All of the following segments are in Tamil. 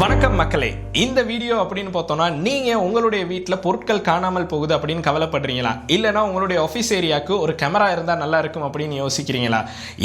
வணக்கம் மக்களே, இந்த வீடியோ அப்படின்னு பார்த்தோம்னா நீங்க உங்களுடைய வீட்டில் பொருட்கள் காணாமல் போகுது அப்படின்னு கவலைப்படுறீங்களா, இல்லைனா உங்களுடைய ஆஃபீஸ் ஏரியாவுக்கு ஒரு கேமரா இருந்தால் நல்லா இருக்கும் அப்படின்னு யோசிக்கிறீங்களா?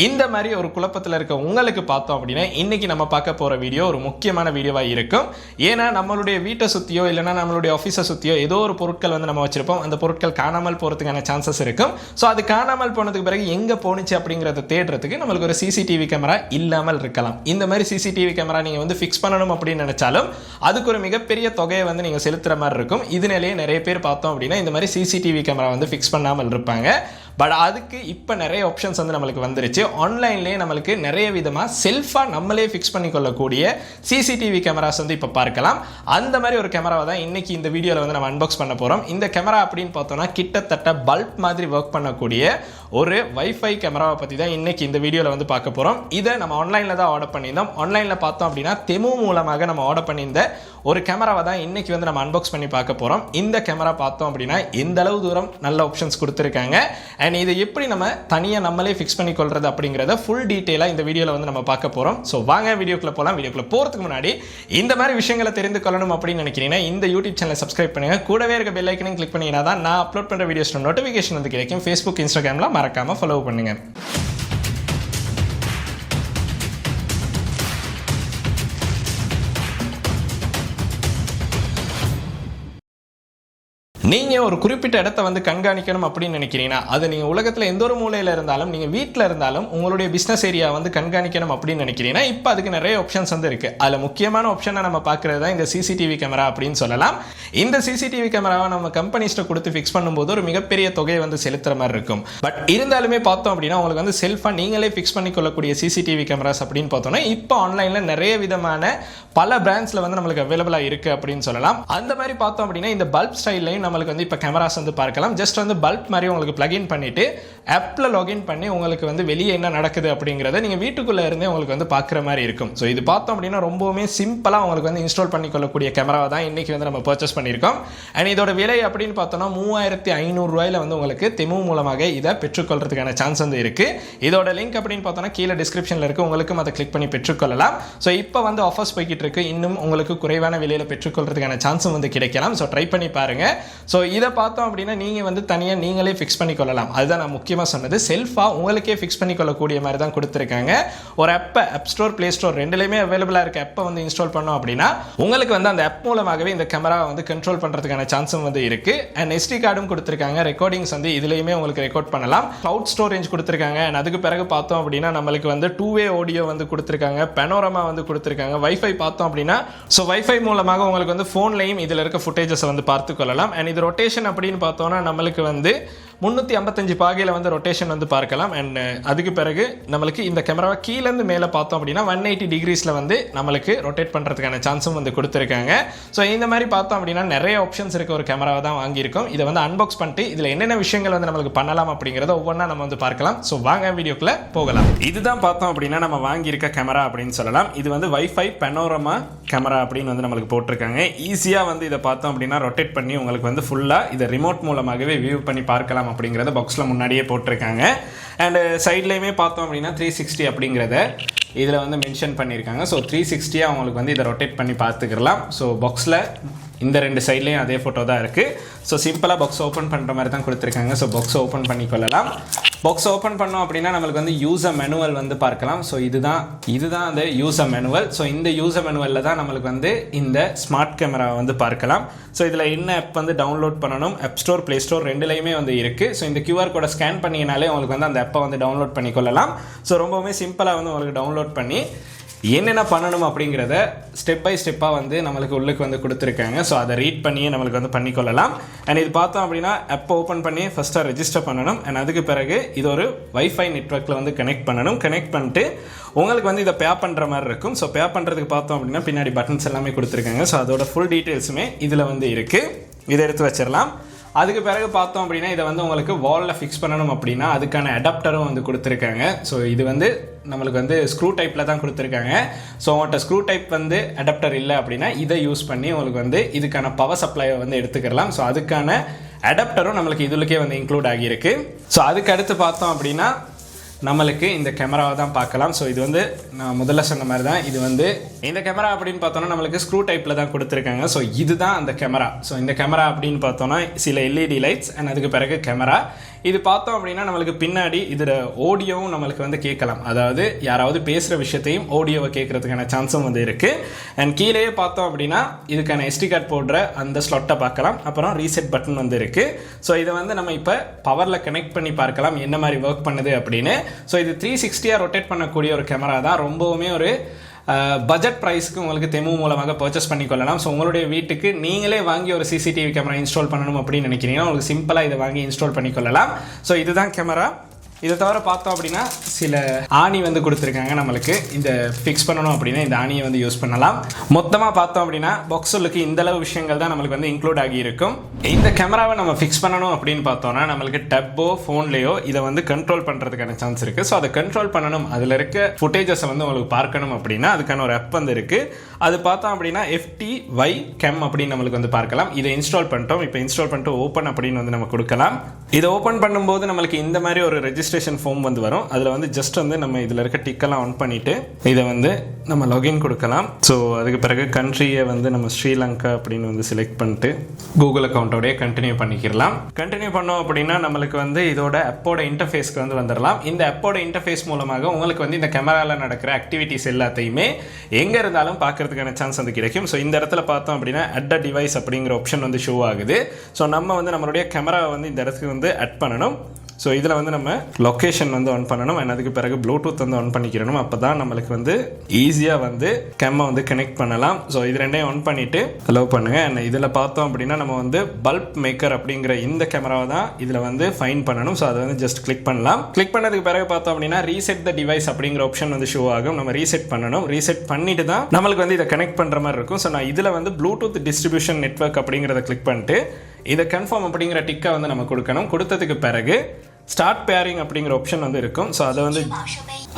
இந்த மாதிரி ஒரு குழப்பத்தில் இருக்க உங்களுக்கு பார்த்தோம் அப்படின்னா இன்னைக்கு நம்ம பார்க்க போகிற வீடியோ ஒரு முக்கியமான வீடியோவாக இருக்கும். ஏன்னா நம்மளுடைய வீட்டை சுற்றியோ இல்லைனா நம்மளுடைய ஆஃபீஸை சுற்றியோ ஏதோ ஒரு பொருட்கள் நம்ம வச்சிருப்போம். அந்த பொருட்கள் காணாமல் போகிறதுக்கான சான்சஸ் இருக்கும். ஸோ அது காணாமல் போனதுக்கு பிறகு எங்கே போணுச்சு அப்படிங்கிறத தேடுறதுக்கு நம்மளுக்கு ஒரு சிசிடிவி கேமரா இல்லாமல் இருக்கலாம். இந்த மாதிரி சிசிடிவி கேமரா நீங்கள் ஃபிக்ஸ் பண்ணணும் அப்படின்னு நினைச்சாலும் அதுக்கு ஒரு மிகப்பெரிய தொகையை நீங்க செலுத்துற மாதிரி இருக்கும். இதனாலேயே நிறைய பேர் பார்த்தோம் அப்படின்னா இந்த மாதிரி சிசிடிவி கேமரா ஃபிக்ஸ் பண்ணாமல் இருப்பாங்க. பட் அதுக்கு இப்போ நிறைய ஆப்ஷன்ஸ் நம்மளுக்கு வந்துருச்சு. ஆன்லைன்லேயே நம்மளுக்கு நிறைய விதமாக செல்ஃபாக நம்மளே ஃபிக்ஸ் பண்ணிக்கொள்ளக்கூடிய சிசிடிவி கேமராஸ் இப்போ பார்க்கலாம். அந்த மாதிரி ஒரு கேமராவை தான் இன்னைக்கு இந்த வீடியோவில் நம்ம அன்பாக்ஸ் பண்ண போகிறோம். இந்த கேமரா அப்படின்னு பார்த்தோம்னா கிட்டத்தட்ட பல்ப் மாதிரி ஒர்க் பண்ணக்கூடிய ஒரு வைஃபை கேமராவை பற்றி தான் இன்னைக்கு இந்த வீடியோவில் பார்க்க போகிறோம். இதை நம்ம ஆன்லைனில் தான் ஆர்டர் பண்ணியிருந்தோம். ஆன்லைனில் பார்த்தோம் அப்படின்னா தெமு மூலமாக நம்ம ஆர்டர் பண்ணியிருந்த ஒரு கேமராவை தான் இன்னைக்கு நம்ம அன்பாக்ஸ் பண்ணி பார்க்க போகிறோம். இந்த கேமரா பார்த்தோம் அப்படின்னா எந்த அளவு தூரம் நல்ல ஆப்ஷன்ஸ் கொடுத்துருக்காங்க, அண்ட் இதை எப்படி நம்ம தனியாக நம்மளே ஃபிக்ஸ் பண்ணி கொள்றது அப்படிங்கிறத ஃபுல் டீட்டெயிலாக இந்த வீடியோவில் நம்ம பார்க்க போகிறோம். ஸோ வாங்க வீடியோக்குள்ள போகலாம். வீடியோக்குள்ள போகிறதுக்கு முன்னாடி இந்த மாதிரி விஷயங்களை தெரிந்து கொள்ளணும் அப்படின்னு நினைக்கிறீங்கன்னா இந்த யூடியூப் சேனலை சப்ஸ்கிரைப் பண்ணுங்க. கூடவே இருக்க பெல் ஐக்கனையும் கிளிக் பண்ணிங்கன்னா தான் நான் அப்லோட் பண்ணுற வீடியோஸ் நோட்டிஃபிகேஷன் கிடைக்கும். ஃபேஸ்புக், இன்ஸ்டாகிராமில் மறக்காமல் ஃபாலோ பண்ணுங்க. நீங்கள் ஒரு குறிப்பிட்ட இடத்த கண்காணிக்கணும் அப்படின்னு நினைக்கிறீங்கன்னா, அது நீங்கள் உலகத்தில் எந்த ஒரு மூலையில் இருந்தாலும், நீங்கள் வீட்டில் இருந்தாலும் உங்களுடைய பிஸ்னஸ் ஏரியா கண்காணிக்கணும் அப்படின்னு நினைக்கிறீங்கன்னா இப்போ அதுக்கு நிறைய ஆப்ஷன்ஸ் இருக்குது. அதில் முக்கியமான ஆப்ஷனை நம்ம பார்க்குறது தான் இந்த சிசிடிவி கேமரா அப்படின்னு சொல்லலாம். இந்த சிசிடிவி கேமராவை நம்ம கம்பெனிஸ்ட்டை கொடுத்து ஃபிக்ஸ் பண்ணும்போது ஒரு மிகப்பெரிய தொகையை செலுத்துகிற மாதிரி இருக்கும். பட் இருந்தாலுமே பார்த்தோம் அப்படின்னா உங்களுக்கு செல்ஃபாக நீங்களே ஃபிக்ஸ் பண்ணிக்கொள்ளக்கூடிய சிசிடிவி கேமராஸ் அப்படின்னு பார்த்தோன்னா இப்போ ஆன்லைனில் நிறைய விதமான பல பிராண்ட்ஸில் நம்மளுக்கு அவைலபிளாக இருக்குது அப்படின்னு சொல்லலாம். அந்த மாதிரி பார்த்தோம் அப்படின்னா இந்த பல்ப் ஸ்டைல்லையும் நம்மளுக்கு இப்போ கேமராஸ் பார்க்கலாம். ஜஸ்ட் பல்ப் மாதிரி உங்களுக்கு பிளக்இன் பண்ணிட்டு ஆப்ல லாகின் பண்ணி உங்களுக்கு வெளியே என்ன நடக்குது அப்படிங்கிறத நீங்க வீட்டுக்குள்ள இருந்தே உங்களுக்கு பார்க்குற மாதிரி இருக்கும். ஸோ இது பார்த்தோம் அப்படின்னா ரொம்பவுமே சிம்பிளாக உங்களுக்கு இன்ஸ்டால் பண்ணிக்கொள்ளக்கூடிய கேமராவை தான் இன்னைக்கு நம்ம பர்ச்சேஸ் பண்ணியிருக்கோம். அண்ட் இதோட விலை அப்படின்னு பார்த்தோம்னா 3500 ரூபாயில் உங்களுக்கு தெமு மூலமாக இதை பெற்றுக்கொள்றதுக்கான சான்ஸ் இருக்கு. இதோட லிங்க் அப்படின்னு பார்த்தோம்னா கீழே டிஸ்கிரிப்ஷனில் இருக்கு, உங்களுக்கும் அதை கிளிக் பண்ணி பெற்றுக்கொள்ளலாம். ஸோ இப்போ ஆஃபர்ஸ் போய்கிட்டு இருக்கு. இன்னும் உங்களுக்கு குறைவான விலையில் பெற்றுக்கொள்றதுக்கான சான்ஸும் கிடைக்கலாம். ஸோ ட்ரை பண்ணி பாருங்க. ஸோ இதை பார்த்தோம் அப்படின்னா நீங்கள் தனியாக நீங்களே ஃபிக்ஸ் பண்ணிக்கொள்ளலாம். அதுதான் நான் முக்கியமாக சொன்னது. செல்ஃபாக உங்களுக்கே ஃபிக்ஸ் பண்ணிக்கொள்ளக்கூடிய மாதிரி தான் கொடுத்துருக்காங்க. ஒரு ஆப்பை ஆப் ஸ்டோர், பிளே ஸ்டோர் ரெண்டுலேயுமே அவைலபிளாக இருக்க ஆப்பை இன்ஸ்டால் பண்ணோம் அப்படின்னா உங்களுக்கு அந்த ஆப் மூலமாகவே இந்த கேமரா கண்ட்ரோல் பண்ணுறதுக்கான சான்ஸும் இருக்கு. அண்ட் எஸ்டி கார்டும் கொடுத்துருக்காங்க. ரெக்கார்டிங்ஸ் இதுலேயுமே உங்களுக்கு ரெக்கார்ட் பண்ணலாம். கிளவுட் ஸ்டோரேஜ் கொடுத்துருக்காங்க. அண்ட் அதுக்கு பிறகு பார்த்தோம் அப்படின்னா நம்மளுக்கு 2-வே ஆடியோ கொடுத்துருக்காங்க. பெனோரமா கொடுத்துருக்காங்க. வைஃபை பார்த்தோம் அப்படின்னா ஸோ வைஃபை மூலமாக உங்களுக்கு ஃபோன்லையும் இதில் இருக்க ஃபுட்டேஜஸ் பார்த்து கொள்ளலாம். அண்ட் இது ரொட்டேஷன் அப்படின்னு பார்த்தோம்னா நம்மளுக்கு 355 பாகையில் ரொட்டேஷன் பார்க்கலாம். அண்ட் அதுக்கு பிறகு நம்மளுக்கு இந்த கேமராவை கீழேருந்து மேலே பார்த்தோம் அப்படின்னா 180 டிகிரிஸில் நம்மளுக்கு ரொட்டேட் பண்ணுறதுக்கான சான்ஸும் கொடுத்துருக்காங்க. ஸோ இந்த மாதிரி பார்த்தோம் அப்படின்னா நிறைய ஆப்ஷன்ஸ் இருக்க ஒரு கேமராவை தான் வாங்கியிருக்கோம். இதை அன்பாக்ஸ் பண்ணிட்டு இதில் என்னென்ன விஷயங்கள் நம்மளுக்கு பண்ணலாம் அப்படிங்கிறத ஒவ்வொன்றா நம்ம பார்க்கலாம். ஸோ வாங்க வீடியோக்குள்ள போகலாம். இதுதான் பார்த்தோம் அப்படின்னா நம்ம வாங்கியிருக்க கேமரா அப்படின்னு சொல்லலாம். இது வைஃபை பெனோரமா கேமரா அப்படின்னு நம்மளுக்கு போட்டிருக்காங்க. ஈஸியாக இதை பார்த்தோம் அப்படின்னா ரொட்டேட் பண்ணி உங்களுக்கு ஃபுல்லாக இதை ரிமோட் மூலமாகவே வியூ பண்ணி பார்க்கலாம் அப்படிங்கிறத பாக்ஸில் முன்னாடியே போட்டிருக்காங்க. அண்டு சைட்லேயுமே பார்த்தோம் அப்படின்னா 360 அப்படிங்கிறத இதில் மென்ஷன் பண்ணியிருக்காங்க. ஸோ 360 அவங்களுக்கு இதை ரொட்டேட் பண்ணி பார்த்துக்கலாம். ஸோ பாக்ஸில் இந்த ரெண்டு சைட்லேயும் அதே ஃபோட்டோ தான் இருக்குது. ஸோ சிம்பிளாக பாக்ஸ் ஓப்பன் பண்ணுற மாதிரி தான் கொடுத்துருக்காங்க. ஸோ பாக்ஸ் ஓப்பன் பண்ணிக்கொள்ளலாம். பாக்ஸ் ஓப்பன் பண்ணோம் அப்படின்னா நம்மளுக்கு யூசர் மேனுவல் பார்க்கலாம். ஸோ இதுதான் அந்த யூசர் மேனுவல். ஸோ இந்த யூசர் மேனுவலில் தான் நம்மளுக்கு இந்த ஸ்மார்ட் கேமரா பார்க்கலாம். ஸோ இதில் என்ன ஆப் டவுன்லோட் பண்ணணும், ஆப் ஸ்டோர், பிளே ஸ்டோர் ரெண்டுலேயுமே இருக்குது. ஸோ இந்த QR கோடை ஸ்கேன் பண்ணிங்கனாலே உங்களுக்கு அந்த ஆப்பை டவுன்லோட் பண்ணிக்கொள்ளலாம். ஸோ ரொம்பவுமே சிம்பிளாக உங்களுக்கு டவுன்லோட் பண்ணி என்னென்ன பண்ணணும் அப்படிங்கிறத ஸ்டெப் பை ஸ்டெப்பாக நம்மளுக்கு உள்ளுக்கு கொடுத்துருக்காங்க. ஸோ அதை ரீட் பண்ணியே நம்மளுக்கு பண்ணிக்கொள்ளலாம். அண்ட் இது பார்த்தோம் அப்படின்னா ஆப்பை ஓப்பன் பண்ணி ஃபஸ்ட்டாக ரெஜிஸ்டர் பண்ணணும். அண்ட் அதுக்கு பிறகு இது ஒரு வைஃபை நெட்வொர்க்கில் கனெக்ட் பண்ணணும். கனெக்ட் பண்ணிட்டு உங்களுக்கு இதை பே பண்ணுற மாதிரி இருக்கும். ஸோ பே பண்ணுறதுக்கு பார்த்தோம் அப்படின்னா பின்னாடி பட்டன்ஸ் எல்லாமே கொடுத்துருக்காங்க. ஸோ அதோட ஃபுல் டீட்டெயில்ஸுமே இதில் இருக்குது. இதை எடுத்து வச்சிடலாம். அதுக்கு பிறகு பார்த்தோம் அப்படின்னா இதை உங்களுக்கு வாலில் ஃபிக்ஸ் பண்ணணும் அப்படின்னா அதுக்கான அடாப்டரும் கொடுத்துருக்காங்க. ஸோ இது நம்மளுக்கு ஸ்க்ரூ டைப்பில் தான் கொடுத்துருக்காங்க. ஸோ உங்கள்கிட்ட ஸ்க்ரூ டைப் அடாப்டர் இல்லை அப்படின்னா இதை யூஸ் பண்ணி உங்களுக்கு இதுக்கான பவர் சப்ளையை எடுத்துக்கலாம். ஸோ அதுக்கான அடாப்டரும் நம்மளுக்கு இதுலக்கே இன்க்ளூட் ஆகியிருக்கு. ஸோ அதுக்கு அடுத்து பார்த்தோம் அப்படின்னா நம்மளுக்கு இந்த கேமராவை தான் பார்க்கலாம். ஸோ இது வந்து நான் முதல்ல சொன்ன மாதிரி தான், இது வந்து இந்த கேமரா அப்படின்னு பார்த்தோன்னா நம்மளுக்கு ஸ்க்ரூ டைப்பில் தான் கொடுத்துருக்காங்க. ஸோ இதுதான் அந்த கேமரா. ஸோ இந்த கேமரா அப்படின்னு பார்த்தோன்னா சில எல்இடி லைட்ஸ் அண்ட் அதுக்கு பிறகு கேமரா. இது பார்த்தோம் அப்படின்னா நம்மளுக்கு பின்னாடி இதில் ஆடியோவும் நம்மளுக்கு வந்து கேட்கலாம். அதாவது யாராவது பேசுகிற விஷயத்தையும் ஆடியோவை கேட்கறதுக்கான சான்ஸும் வந்து இருக்குது. அண்ட் கீழேயே பார்த்தோம் அப்படின்னா இதுக்கான SD கார்டு போடுற அந்த ஸ்லாட்டை பார்க்கலாம். அப்புறம் ரீசெட் பட்டன் வந்து இருக்குது. ஸோ இதை வந்து நம்ம இப்போ பவரில் கனெக்ட் பண்ணி பார்க்கலாம் என்ன மாதிரி ஒர்க் பண்ணுது அப்படின்னு. ஸோ இது 360 ரொட்டேட் பண்ணக்கூடிய ஒரு கேமரா தான். ரொம்பவுமே ஒரு பட்ஜெட் ப்ரைஸ்க்கு உங்களுக்கு தெமு மூலமாக பர்ச்சேஸ் பண்ணிக்கொள்ளலாம். ஸோ உங்களுடைய வீட்டுக்கு நீங்களே வாங்கி ஒரு சிசிடிவி கேமரா இன்ஸ்டால் பண்ணணும் அப்படின்னு நினைக்கிறீங்கன்னா உங்களுக்கு சிம்பிளாக இதை வாங்கி இன்ஸ்டால் பண்ணிக்கொள்ளலாம். ஸோ இதுதான் கேமரா. இதை தவிர பார்த்தோம் அப்படின்னா சில ஆணி வந்து கொடுத்துருக்காங்க. நம்மளுக்கு இந்த ஃபிக்ஸ் பண்ணணும் அப்படின்னா இந்த ஆணியை வந்து யூஸ் பண்ணலாம். மொத்தமாக பார்த்தோம் அப்படின்னா பாக்ஸுக்கு இந்தளவு விஷயங்கள் தான் நம்மளுக்கு வந்து இன்க்ளூட் ஆகியிருக்கும். இந்த கேமராவை நம்ம ஃபிக்ஸ் பண்ணணும் அப்படின்னு பார்த்தோன்னா நம்மளுக்கு டப்போ ஃபோன்லேயோ இதை வந்து கண்ட்ரோல் பண்ணுறதுக்கான சான்ஸ் இருக்குது. ஸோ அதை கண்ட்ரோல் பண்ணணும், அதில் இருக்க ஃபுட்டேஜஸை வந்து உங்களுக்கு பார்க்கணும் அப்படின்னா அதுக்கான ஒரு ஆப் வந்து இருக்குது. அது பார்த்தோம் அப்படின்னா FTY Cam அப்படின்னு நம்மளுக்கு வந்து பார்க்கலாம். இதை இன்ஸ்டால் பண்ணிட்டோம். இப்போ இன்ஸ்டால் பண்ணிட்டு ஓப்பன் அப்படின்னு வந்து நம்ம கொடுக்கலாம். இதை ஓப்பன் பண்ணும்போது நம்மளுக்கு இந்த மாதிரி ஒரு ரெஜிஸ்ட்ரேஷன் ஃபார்ம் வந்து வரும். அதில் வந்து ஜஸ்ட் வந்து நம்ம இதில் இருக்க டிக்கெல்லாம் ஆன் பண்ணிவிட்டு இதை வந்து நம்ம லாகின் கொடுக்கலாம். ஸோ அதுக்கு பிறகு கண்ட்ரியை வந்து நம்ம ஸ்ரீலங்கா அப்படின்னு வந்து செலக்ட் பண்ணிட்டு கூகுள் அக்கௌண்ட்டோடய கண்டினியூ பண்ணிக்கலாம். கண்டினியூ பண்ணோம் அப்படின்னா நம்மளுக்கு வந்து இதோட அப்போட இன்டர்ஃபேஸ்க்கு வந்து வந்துடலாம். இந்த அப்போட இன்டர்ஃபேஸ் மூலமாக உங்களுக்கு வந்து இந்த கேமராவில் நடக்கிற ஆக்டிவிட்டிஸ் எல்லாத்தையுமே எங்கே இருந்தாலும் பார்க்கறதுக்கான சான்ஸ் வந்து கிடைக்கும். ஸோ இந்த இடத்துல பார்த்தோம் அப்படின்னா அட் அ டிவைஸ் அப்படிங்கிற ஆப்ஷன் வந்து ஷோ ஆகுது. ஸோ நம்ம வந்து நம்மளுடைய கேமராவை வந்து இந்த இடத்துக்கு வந்து அட் பண்ணணும். ஸோ இதில் வந்து நம்ம லொக்கேஷன் வந்து ஆன் பண்ணணும் அண்ட் அதுக்கு பிறகு ப்ளூடூத் வந்து ஆன் பண்ணிக்கிறணும். அப்போ தான் நம்மளுக்கு வந்து ஈஸியாக வந்து கேமை வந்து கனெக்ட் பண்ணலாம். ஸோ இது ரெண்டையும் ஆன் பண்ணிவிட்டு அலோவ் பண்ணுங்கள். அண்ட் இதில் பார்த்தோம் அப்படின்னா நம்ம வந்து பல்ப் மேக்கர் அப்படிங்கிற இந்த கேமராவை தான் இதில் வந்து ஃபைன் பண்ணணும். ஸோ அதை வந்து ஜஸ்ட் கிளிக் பண்ணலாம். கிளிக் பண்ணதுக்கு பிறகு பார்த்தோம் அப்படின்னா ரீசெட் த டிவைஸ் அப்படிங்கிற ஆப்ஷன் வந்து ஷோ ஆகும். நம்ம ரீசெட் பண்ணணும். ரீசெட் பண்ணிட்டு தான் நம்மளுக்கு வந்து இதை கனெக்ட் பண்ணுற மாதிரி இருக்கும். ஸோ நான் இதில் வந்து ப்ளூடூத் டிஸ்ட்ரிபியூஷன் நெட்வொர்க் அப்படிங்கிறத கிளிக் பண்ணிட்டு இதை கன்ஃபார்ம் அப்படிங்கிற டிக்கை வந்து நம்ம கொடுக்கணும். கொடுத்ததுக்கு பிறகு ஸ்டார்ட் பேரிங் அப்படிங்கிற ஆப்ஷன் வந்து இருக்கும். ஸோ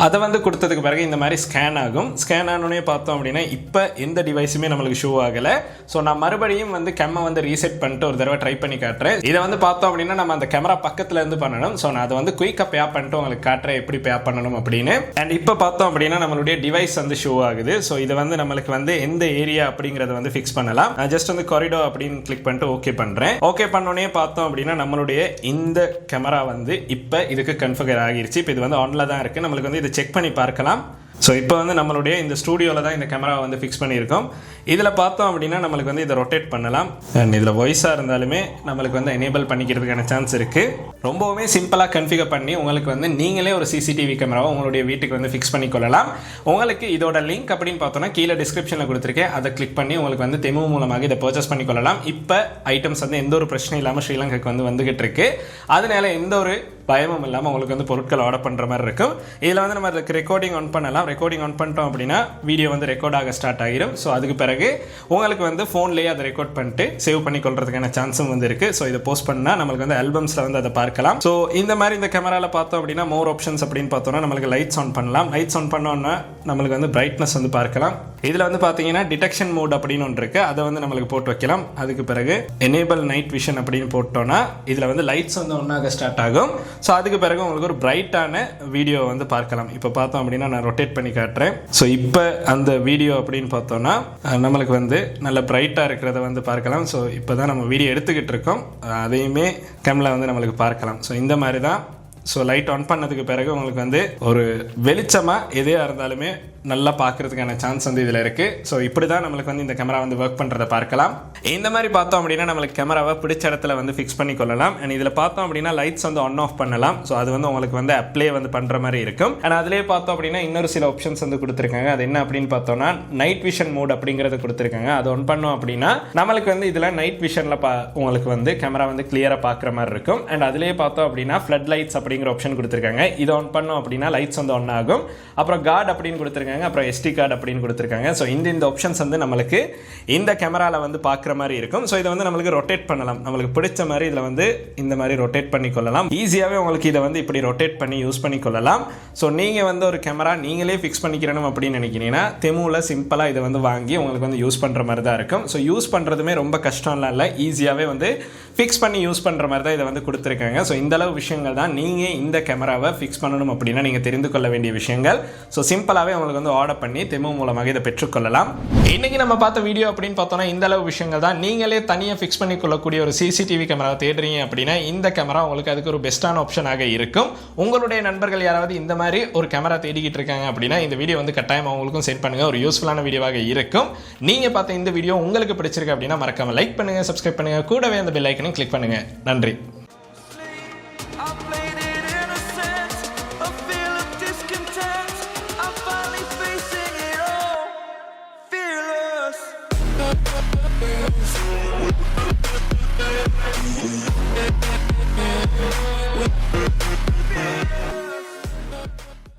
அதை வந்து கொடுத்ததுக்கு பிறகு இந்த மாதிரி ஸ்கேன் ஆகும். ஸ்கேன் ஆனோடனே பார்த்தோம் அப்படின்னா இப்போ எந்த டிவைஸுமே நம்மளுக்கு ஷோ ஆகலை. ஸோ நான் மறுபடியும் வந்து கேமை வந்து ரீசெட் பண்ணிட்டு ஒரு தடவை ட்ரை பண்ணி காட்டுறேன். இதை வந்து பார்த்தோம் அப்படின்னா நம்ம அந்த கேமரா பக்கத்தில் இருந்து பண்ணணும். ஸோ நான் அதை வந்து குயிக்காக பே பண்ணிட்டு உங்களுக்கு காட்டுறேன் எப்படி பே பண்ணணும் அப்படின்னு. அண்ட் இப்போ பார்த்தோம் அப்படின்னா நம்மளுடைய டிவைஸ் வந்து ஷோ ஆகுது. ஸோ இதை வந்து நம்மளுக்கு வந்து எந்த ஏரியா அப்படிங்கிறத வந்து ஃபிக்ஸ் பண்ணலாம். நான் ஜஸ்ட் வந்து காரிடோர் அப்படின்னு கிளிக் பண்ணிட்டு ஓகே பண்ணுறேன். ஓகே பண்ணோடனே பார்த்தோம் அப்படின்னா நம்மளுடைய இந்த கேமரா வந்து இப்போ இதுக்கு கன்ஃபிகர் ஆகிருச்சு. இப்போ இது வந்து ஆன்ல தான் இருக்குது. நம்மளுக்கு வந்து இதை செக் பண்ணி பார்க்கலாம். ஸோ இப்போ வந்து நம்மளுடைய இந்த ஸ்டூடியோவில் தான் இந்த கேமராவை வந்து ஃபிக்ஸ் பண்ணியிருக்கோம். இதில் பார்த்தோம் அப்படின்னா நம்மளுக்கு வந்து இதை ரொட்டேட் பண்ணலாம். அண்ட் இதில் வாய்ஸாக இருந்தாலுமே நம்மளுக்கு வந்து எனேபிள் பண்ணிக்கிறதுக்கான சான்ஸ் இருக்குது. ரொம்பவுமே சிம்பிளாக கன்ஃபிகர் பண்ணி உங்களுக்கு வந்து நீங்களே ஒரு சிசிடிவி கேமராவை உங்களுடைய வீட்டுக்கு வந்து ஃபிக்ஸ் பண்ணிக்கொள்ளலாம். உங்களுக்கு இதோட லிங்க் அப்படின்னு பார்த்தோன்னா கீழே டிஸ்கிரிப்ஷனில் கொடுத்துருக்கேன். அதை கிளிக் பண்ணி உங்களுக்கு வந்து தெமு மூலமாக இதை பர்ச்சேஸ் பண்ணிக்கொள்ளலாம். இப்போ ஐட்டம்ஸ் வந்து எந்த ஒரு பிரச்சனையும் இல்லாமல் ஸ்ரீலங்காக்கு வந்து வந்துகிட்டு இருக்கு. அதனால எந்த ஒரு பயமும் இல்லாமல் உங்களுக்கு வந்து பொருட்கள் ஆர்டர் பண்ணுற மாதிரி இருக்கும். இதில் வந்து நம்ம அதுக்கு ரெக்கார்டிங் ஆன் பண்ணலாம். ரெக்கார்டிங் ஆன் பண்ணிட்டோம் அப்படின்னா வீடியோ வந்து ரெக்கார்ட் ஆக ஸ்டார்ட் ஆகிடும். ஸோ அதுக்கு பிறகு உங்களுக்கு வந்து ஃபோன்லேயே அதை ரெக்கார்ட் பண்ணிட்டு சேவ் பண்ணி கொள்றதுக்கான சான்ஸும் வந்து இருக்குது. ஸோ இதை போஸ்ட் பண்ணால் நம்மளுக்கு வந்து ஆல்பம்ஸில் வந்து அதை பார்க்கலாம். ஸோ இந்த மாதிரி இந்த கேமராவில் பார்த்தோம் அப்படின்னா மோர் ஆப்ஷன்ஸ் அப்படின்னு பார்த்தோம்னா நம்மளுக்கு லைட்ஸ் ஆன் பண்ணலாம். லைட்ஸ் ஆன் பண்ணோன்னா நம்மளுக்கு வந்து பிரைட்னஸ் வந்து பார்க்கலாம். இதில் வந்து பார்த்தீங்கன்னா டிடெக்ஷன் மோட் அப்படின்னு ஒன்று இருக்குது. அதை வந்து நம்மளுக்கு போட்டு வைக்கலாம். அதுக்கு பிறகு எனேபிள் நைட் விஷன் அப்படின்னு போட்டோன்னா இதில் வந்து லைட்ஸ் வந்து ஒன்றாக ஸ்டார்ட் ஆகும். ஸோ அதுக்கு பிறகு உங்களுக்கு ஒரு பிரைட்டான வீடியோ வந்து பார்க்கலாம். இப்போ பார்த்தோம் அப்படின்னா நான் ரொட்டேட் பண்ணி காட்டுறேன். ஸோ இப்போ அந்த வீடியோ அப்படின்னு பார்த்தோன்னா நம்மளுக்கு வந்து நல்ல பிரைட்டாக இருக்கிறத வந்து பார்க்கலாம். ஸோ இப்போ தான் நம்ம வீடியோ எடுத்துக்கிட்டு இருக்கோம். அதையுமே கேமரா வந்து நம்மளுக்கு பார்க்கலாம். ஸோ இந்த மாதிரி தான். ஸோ லைட் ஆன் பண்ணதுக்கு பிறகு உங்களுக்கு வந்து ஒரு வெளிச்சமாக எதையாக இருந்தாலுமே நல்லா பார்க்கறதுக்கான சான்ஸ் வந்து இதில் இருக்குது. ஸோ இப்படி தான் நம்மளுக்கு வந்து இந்த கேமரா வந்து ஒர்க் பண்ணுறதை பார்க்கலாம். இந்த மாதிரி பார்த்தோம் அப்படின்னா நம்மளுக்கு கேமராவை பிடிச்ச இடத்துல வந்து ஃபிக்ஸ் பண்ணி கொள்ளலாம். அண்ட் இதில் பார்த்தோம் அப்படின்னா லைட்ஸ் வந்து ஆன் ஆஃப் பண்ணலாம். ஸோ அது வந்து உங்களுக்கு வந்து அப்ளை வந்து பண்ணுற மாதிரி இருக்கும். அண்ட் அதிலே பார்த்தோம் அப்படின்னா இன்னொரு சில ஆப்ஷன்ஸ் வந்து கொடுத்துருக்காங்க. அது என்ன அப்படின்னு பார்த்தோம்னா நைட் விஷன் மோட் அப்படிங்கிறத கொடுத்துருக்காங்க. அது ஆன் பண்ணோம் அப்படின்னா நம்மளுக்கு வந்து இதில் நைட் விஷனில் உங்களுக்கு வந்து கேமரா வந்து கிளியராக பார்க்குற மாதிரி இருக்கும். அண்ட் அதிலே பார்த்தோம் அப்படின்னா ஃப்ளட் லைட்ஸ் அப்படிங்கிற ஆப்ஷன் கொடுத்துருக்காங்க. இதை ஆன் பண்ணோம் அப்படின்னா லைட்ஸ் வந்து ஆன் ஆகும். அப்புறம் கார்டு அப்படின்னு கொடுத்துருக்காங்க. அப்புறம் SD கார்டு அப்படின்னு கொடுத்துருக்காங்க. ஸோ இந்த ஆப்ஷன்ஸ் வந்து நம்மளுக்கு இந்த கேமராவில் வந்து பார்க்குற மாதிரி இருக்கும். ஸோ இதை வந்து நம்மளுக்கு ரொட்டேட் பண்ணலாம். நம்மளுக்கு பிடிச்ச மாதிரி இதில் வந்து இந்த மாதிரி ரொட்டேட் பண்ணி கொள்ளலாம். ஈஸியாகவே உங்களுக்கு இதை வந்து இப்படி ரொட்டேட் பண்ணி யூஸ் பண்ணி கொள்ளலாம். ஸோ நீங்கள் வந்து ஒரு கேமரா நீங்களே ஃபிக்ஸ் பண்ணிக்கிறணும் அப்படின்னு நினைக்கிறீங்கன்னா தெமுவில் சிம்பிளாக இதை வந்து வாங்கி உங்களுக்கு வந்து யூஸ் பண்ணுற மாதிரி தான் இருக்கும். ஸோ யூஸ் பண்ணுறதுமே ரொம்ப கஷ்டம்லாம் இல்லை. ஈஸியாகவே வந்து ஃபிக்ஸ் பண்ணி யூஸ் பண்ணுற மாதிரி தான் இதை வந்து கொடுத்துருக்காங்க. ஸோ இந்தளவு விஷயங்கள் தான் நீங்கள் நீங்கள் இந்த கேமராவை ஃபிக்ஸ் பண்ணணும் அப்படின்னா நீங்கள் தெரிந்து கொள்ள வேண்டிய விஷயங்கள். ஸோ சிம்பிளாகவே உங்களுக்கு வந்து ஆர்டர் பண்ணி தெமோ மூலமாக இதை பெற்றுக்கொள்ளலாம். இன்றைக்கி நம்ம பார்த்த வீடியோ அப்படின்னு பார்த்தோன்னா இந்த அளவு விஷயங்கள் தான். நீங்களே தனியாக ஃபிக்ஸ் பண்ணி கொள்ளக்கூடிய ஒரு சிசிடிவி கேமராவை தேடுறீங்க அப்படின்னா இந்த கேமரா உங்களுக்கு அதுக்கு ஒரு பெஸ்ட்டான ஆப்ஷனாக இருக்கும். உங்களுடைய நண்பர்கள் யாராவது இந்த மாதிரி ஒரு கேமரா தேடிக்கிட்டு இருக்காங்க அப்படின்னா இந்த வீடியோ வந்து கட்டாயம் அவங்களுக்கும் சென்ட் பண்ணுங்கள். ஒரு யூஸ்ஃபுல்லான வீடியோவாக இருக்கும். நீங்கள் பார்த்த இந்த வீடியோ உங்களுக்கு பிடிச்சிருக்கு அப்படின்னா மறக்காமல் லைக் பண்ணுங்கள், சப்ஸ்கிரைப் பண்ணுங்கள், கூடவே அந்த பெல் ஐக்கனையும் கிளிக் பண்ணுங்கள். நன்றி. We'll be right back.